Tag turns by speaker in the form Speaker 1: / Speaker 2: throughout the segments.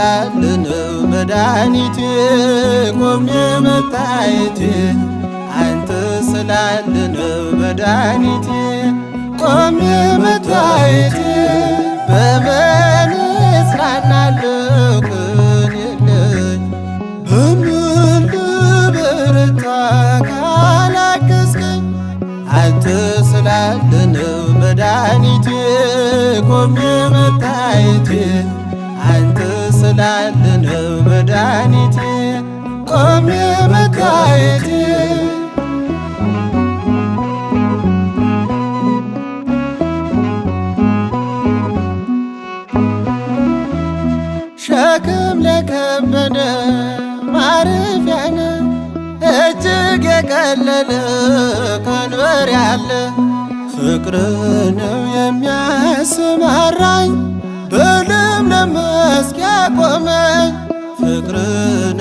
Speaker 1: ስላለነው መድኃኒቴ ቆሜ መታየቴ አንተ ስላለነው መድኃኒቴ ቆሜ መታየቴ በምን እጽናናለሁ ቅን የለኝ በምን ልበረታ ካላገዝከኝ አንተ ስላለነው መድኃኒቴ ቆሜ መታየቴ አንተ ስላለነው መድኃኒቴ ቆሜ መታየቴ ሸክም ለከበደ ማረፊያ ነህ እጅግ የቀለለ ቀንበር ያለ ፍቅር ነው የሚያሰማራኝ በለምለም መስክ ያቆመኝ ፍቅር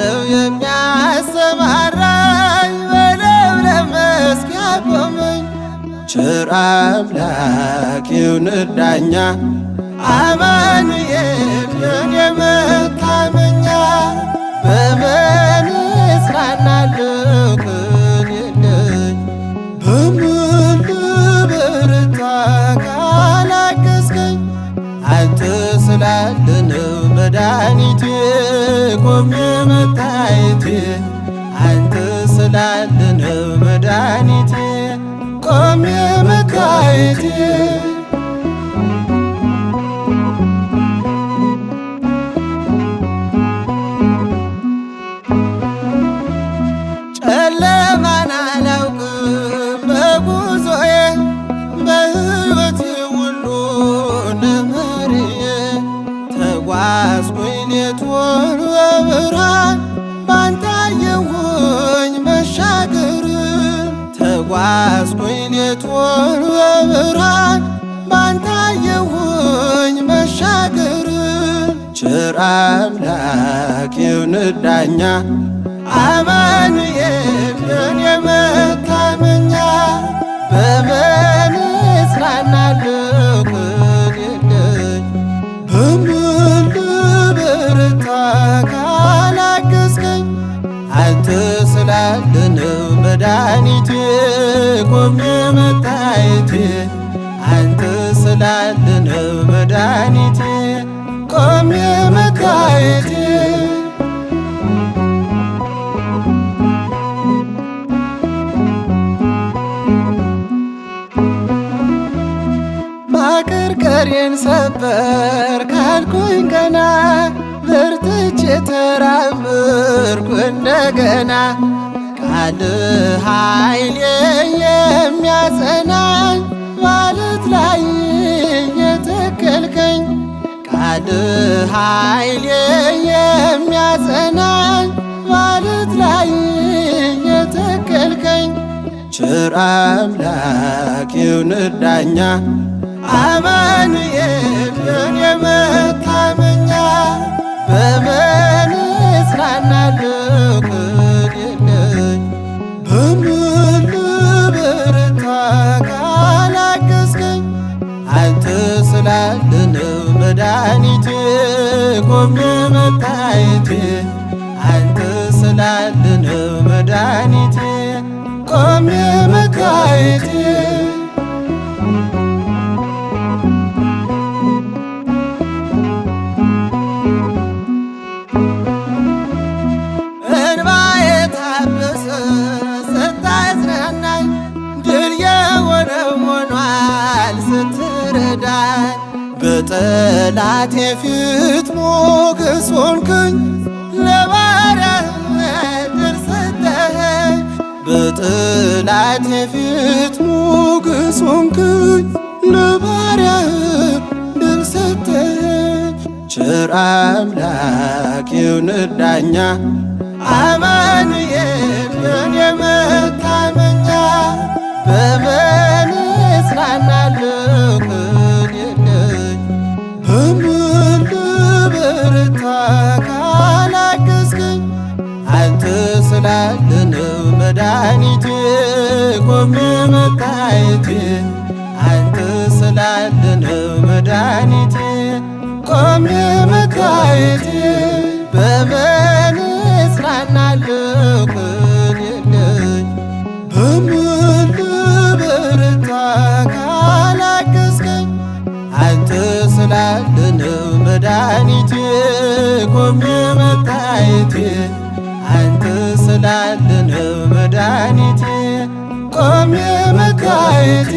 Speaker 1: ነው የሚያሰማራኝ በለምለም መስክ ያቆመኝ ቸር አምላክ ይሁንህ ዳኛ አማኑኤል የኔ መታመኛ በምን እጽናናለሁ ቅን የለኝ በምን ልበረታ ካላገዝከኝ አንተ ስላለነው መድኃኒቴ ቆሜ መታየቴ አንተ ስላለነው መድኃኒቴ ቆሜ መታየቴ ጨለማን አላውቅም በጉዞዬ በሕይወቴ ሁሉ ነመርዬ ተጓዝኩኝ ሌቱን በብርሃን ባንተ አየሁኝ መሻገርን ተጓዝኩኝ ሌቱን በብርሃን ባንተ አየሁኝ መሻገርን ቸር አምላክ ይሁንህ ዳኛ አማኑኤል የኔ መታመኛ በምን እጽናናለሁ ቅን የለኝ በምን ልበረታ ካላገዝከኝ አንተ ስላለነው መድኃኒቴ ቆሜ መታየቴ አንተ ስላለነው መድኃኒቴ ቆሜ መታየቴ ማቀርቀሬን ሰበር ካልኩኝ ገና በርትቼ ተራመድኩ እንደገና ቃልህ ኃይሌ የሚያጸናኝ ማለት ላይ የተከልከኝ ቃልህ ኃይሌ የሚያጸናኝ ማለት ላይ የተከልከኝ ቸር አምላክ ይሁንህ ዳኛ አማኑኤል የኔ መታመኛ በምን እጽናናለሁ ቅን የለኝ በምን ልበረታ ካላገዝከኝ አንተ ስላለነው መድኃኒቴ ቆሜ መታየቴ አንተ ስላለነው መድኃኒቴ ቆሜ መታየቴ በጠላቴ ፊት ሞገስ ሆንክኝ ለባሪያህ ድል ሰጠኸኝ በጠላቴ ፊት ሞገስ ሆንክኝ ለባሪያህ ድል ሰጠኸኝ ቸር አምላክ ይሁንህ ዳኛ አማኑኤል የኔ መታመኛ በምን እጽናናለሁ ቅን የለኝ በምን ልበረታ ካላገዝከኝ አንተ ስላለነው መድኃኒቴ ቆሜ መታየቴ አንተ ስላለነው መድኃኒቴ ቆሜ መታየቴ ስላለነው መድኃኒቴ ቆሜ መታየቴ